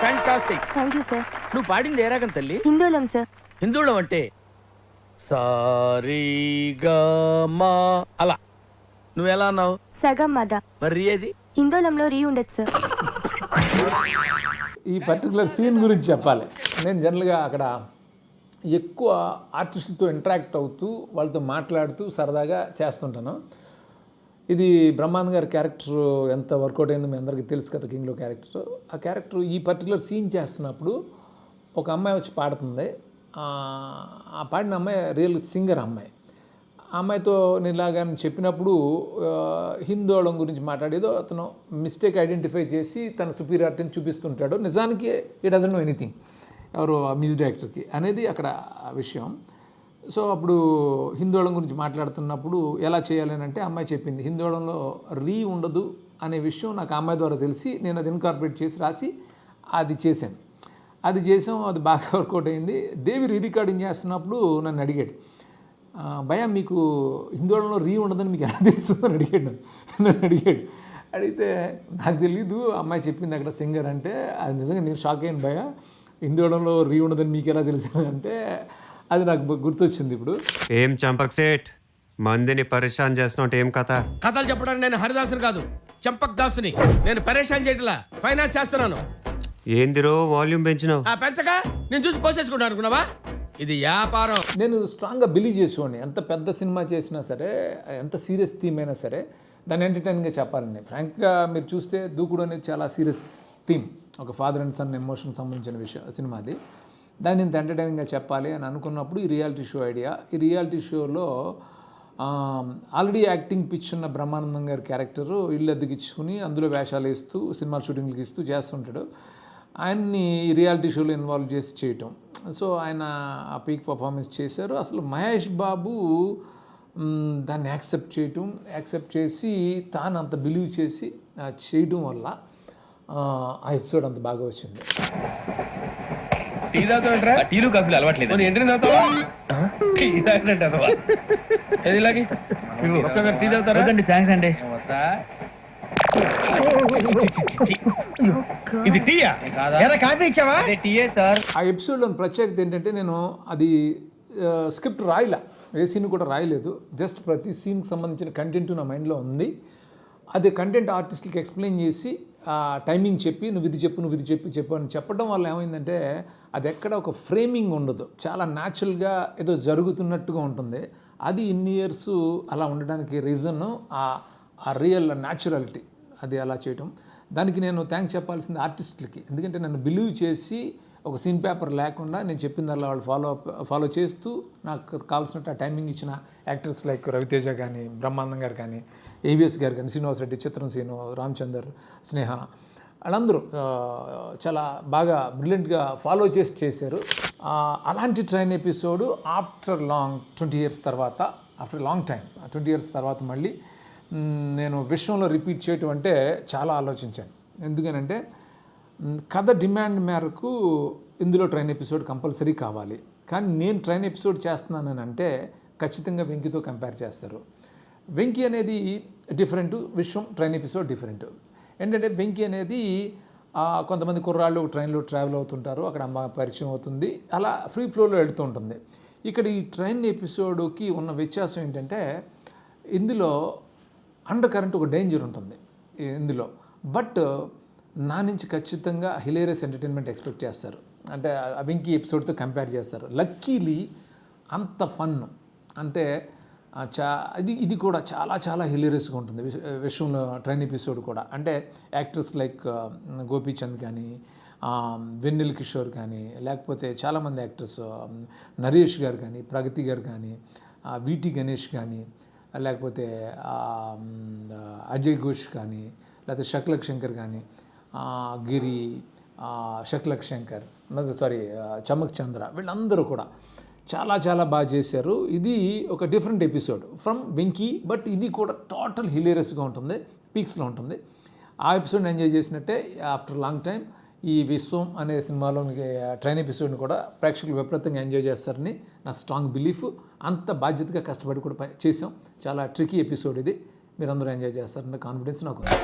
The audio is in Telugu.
ఫ్యాంటాస్టిక్. Thank you sir. నువ్వు పాడింది ఏ రాగం తల్లి? హిందోళం సార్. హిందోళం అంటే సారీగమా అలా. నువ్వు ఎలా అన్నావు? సగం మద. మరి ఏది? హిందోళంలో రీ ఉండదు సార్. ఈ పర్టికులర్ సీన్ గురించి చెప్పాలి. నేను జనరల్గా అక్కడ ఎక్కువ ఆర్టిస్టులతో ఇంటరాక్ట్ అవుతూ వాళ్ళతో మాట్లాడుతూ సరదాగా చేస్తుంటాను. ఇది బ్రహ్మానంద్ గారి క్యారెక్టర్ ఎంత వర్కౌట్ అయిందో మీ అందరికీ తెలుసు కదా, కింగ్లో క్యారెక్టర్. ఆ క్యారెక్టర్ ఈ పర్టికులర్ సీన్ చేస్తున్నప్పుడు ఒక అమ్మాయి వచ్చి పాడుతుంది. ఆ పాడిన అమ్మాయి రియల్ సింగర్ అమ్మాయి. ఆ అమ్మాయితో నేను ఇలాగా చెప్పినప్పుడు హిందోళం గురించి మాట్లాడేదో అతను మిస్టేక్ ఐడెంటిఫై చేసి తన సుపీరియారిటీని చూపిస్తుంటాడు. నిజానికి ఈ డజంట్ నో ఎనీథింగ్, ఎవరు మ్యూజిక్ డైరెక్టర్కి అనేది అక్కడ విషయం. సో అప్పుడు హిందోళం గురించి మాట్లాడుతున్నప్పుడు ఎలా చేయాలి అంటే అమ్మాయి చెప్పింది హిందోళంలో రీ ఉండదు అనే విషయం నాకు అమ్మాయి ద్వారా తెలిసి నేను అది ఇన్కార్పొరేట్ చేసి రాసి అది చేశాను. అది చేసాం, అది బాగా వర్కౌట్ అయింది. దేవి రీ రికార్డింగ్ చేస్తున్నప్పుడు నన్ను అడిగాడు, భయ మీకు హిందోళంలో రీ ఉండదని మీకు ఎలా తెలుసు అని నన్ను అడిగాడు. అడిగితే నాకు తెలీదు, అమ్మాయి చెప్పింది అక్కడ సింగర్ అంటే. అది నిజంగా నేను షాక్ అయ్యాను, భయ హిందోళంలో రీ ఉండదని మీకు ఎలా తెలుసు అంటే అది నాకు గుర్తొచ్చింది. ఇప్పుడు ఏం చంపక్ సేట్ మందిని పరేషాన్ చేస్తున్నట్టు ఏం కథ? కథలు చెప్పడానికి నేను హరిదాసుని కాదు, చంపక్ దాసుని. నేను పరేషాన్ చేయట్లా, ఫైనాన్స్ చేస్తున్నాను. ఏందిరో వాల్యూమ్ పెంచినావు? పెంచక నేను చూసి పోసేసుకుంటాను అనుకున్నావా? ఇది వ్యాపారం. నేను స్ట్రాంగ్గా బిలీవ్ చేసేవాడిని, ఎంత పెద్ద సినిమా చేసినా సరే, ఎంత సీరియస్ థీమ్ అయినా సరే దాన్ని ఎంటర్టైనింగ్గా చెప్పాలని. ఫ్రాంక్గా మీరు చూస్తే దూకుడు అనేది చాలా సీరియస్ థీమ్, ఒక ఫాదర్ అండ్ సన్ ఎమోషన్ సంబంధించిన విషయం సినిమా. అది దాన్ని ఇంత ఎంటర్టైనింగ్గా చెప్పాలి అని అనుకున్నప్పుడు ఈ రియాలిటీ షో ఐడియా. ఈ రియాలిటీ షోలో ఆల్రెడీ యాక్టింగ్ పిచ్ ఉన్న బ్రహ్మానందం గారి క్యారెక్టరు ఇల్లు అద్దెకిచ్చుకుని అందులో వేషాలు వేస్తూ సినిమా షూటింగ్లు ఇస్తూ చేస్తుంటాడు. ఆయన్ని ఈ రియాలిటీ షోలో ఇన్వాల్వ్ చేసి చేయటం. సో ఆయన ఆ పీక్ పర్ఫార్మెన్స్ చేశారు. అసలు మహేష్ బాబు దాన్ని యాక్సెప్ట్ చేసి తాను అంత బిలీవ్ చేసి చేయడం వల్ల ఆ ఎపిసోడ్ అంత బాగా వచ్చింది. టీ తాగుతావంటరా? టీలు కాఫీలు అలవాట్లేదు. ఎంట్రీ తాగుతావా? టీ తాగినట్టు ఇలాగే ఒక్కొక్కరు టీ తాగుతారా? థ్యాంక్స్ అండి. ఇది టీయా? కాఫీ ఇచ్చావా? టీయే సార్. ఆ ఎపిసోడ్లో ప్రత్యేకత ఏంటంటే నేను అది స్క్రిప్ట్ రాయలే, ఏ సీన్ కూడా రాయలేదు. జస్ట్ ప్రతి సీన్కి సంబంధించిన కంటెంట్ నా మైండ్లో ఉంది. అదే కంటెంట్ ఆర్టిస్ట్కి ఎక్స్ప్లెయిన్ చేసి టైమింగ్ చెప్పి నువ్వు ఇది చెప్పు అని చెప్పడం వల్ల ఏమైందంటే అది ఎక్కడ ఒక ఫ్రేమింగ్ ఉండదు, చాలా న్యాచురల్గా ఏదో జరుగుతున్నట్టుగా ఉంటుంది. అది ఇన్ని ఇయర్స్ అలా ఉండడానికి రీజన్ ఆ రియల్ న్యాచురాలిటీ, అది అలా చేయటం. దానికి నేను థ్యాంక్స్ చెప్పాల్సింది ఆర్టిస్టులకి. ఎందుకంటే నన్ను బిలీవ్ చేసి ఒక సీన్ పేపర్ లేకుండా నేను చెప్పిందల్లా వాళ్ళు ఫాలో చేస్తూ నాకు కావాల్సినట్టు ఆ టైమింగ్ ఇచ్చిన యాక్టర్స్ లైక్ రవితేజ కానీ, బ్రహ్మానందం గారు కానీ, ఏవిఎస్ గారు కానీ, శ్రీనివాస్ రెడ్డి, చిత్రం శ్రీను, రామచందర్, స్నేహ, వాళ్ళందరూ చాలా బాగా బ్రిలియంట్గా ఫాలో చేశారు. అలాంటి train episode after long 20 years తర్వాత, ఆఫ్టర్ లాంగ్ టైం 20 years తర్వాత మళ్ళీ నేను విశ్వంలో రిపీట్ చేయటం అంటే చాలా ఆలోచించాను. ఎందుకనంటే కథ డిమాండ్ మేరకు ఇందులో ట్రైన్ ఎపిసోడ్ కంపల్సరీ కావాలి. కానీ నేను ట్రైన్ ఎపిసోడ్ చేస్తున్నానని అంటే ఖచ్చితంగా వెంకీతో కంపేర్ చేస్తారు. వెంకీ అనేది డిఫరెంట్, విశ్వం ట్రైన్ ఎపిసోడ్ డిఫరెంట్. ఏంటంటే వెంకీ అనేది కొంతమంది కుర్రాళ్ళు ట్రైన్లో ట్రావెల్ అవుతుంటారు, అక్కడ అమ్మ పరిచయం అవుతుంది, అలా ఫ్రీ ఫ్లోలో వెళుతూ ఉంటుంది. ఇక్కడ ఈ ట్రైన్ ఎపిసోడ్కి ఉన్న వ్యత్యాసం ఏంటంటే ఇందులో అండర్ కరెంట్ ఒక డేంజర్ ఉంటుంది ఇందులో. బట్ నా నుంచి ఖచ్చితంగా హిలేరియస్ ఎంటర్టైన్మెంట్ ఎక్స్పెక్ట్ చేస్తారు, అంటే వెంకీ ఎపిసోడ్తో కంపేర్ చేస్తారు. లక్కీలీ అంత ఫన్, అంటే ఇది కూడా చాలా చాలా హిలేరియస్గా ఉంటుంది విశ్వంలో ట్రైన్ ఎపిసోడ్ కూడా. అంటే యాక్టర్స్ లైక్ గోపీచంద్ కానీ, వెన్నెల కిషోర్ కానీ, లేకపోతే చాలామంది యాక్టర్స్ నరేష్ గారు కానీ, ప్రగతి గారు కానీ, వీటి గణేష్ కానీ, లేకపోతే అజయ్ ఘోష్ కానీ, లేకపోతే శక్లక్ శంకర్ కానీ, గిరి, శక్లక్ శంకర్, చమక్ చంద్ర, వీళ్ళందరూ కూడా చాలా చాలా బాగా చేశారు. ఇది ఒక different episode from Venky, but ఇది కూడా టోటల్ హిలేరియస్గా ఉంటుంది, పీక్స్లో ఉంటుంది. ఆ ఎపిసోడ్ని ఎంజాయ్ చేసినట్టే ఆఫ్టర్ లాంగ్ టైం ఈ విశ్వం అనే సినిమాలోని ట్రైన్ ఎపిసోడ్ని కూడా ప్రేక్షకులు విపరీతంగా ఎంజాయ్ చేస్తారని నా స్ట్రాంగ్ బిలీఫ్. అంత బాధ్యతగా కష్టపడి కూడా చేసాం. చాలా ట్రికీ ఎపిసోడ్ ఇది, మీరందరూ ఎంజాయ్ చేస్తారన్న కాన్ఫిడెన్స్ నాకు ఉంది.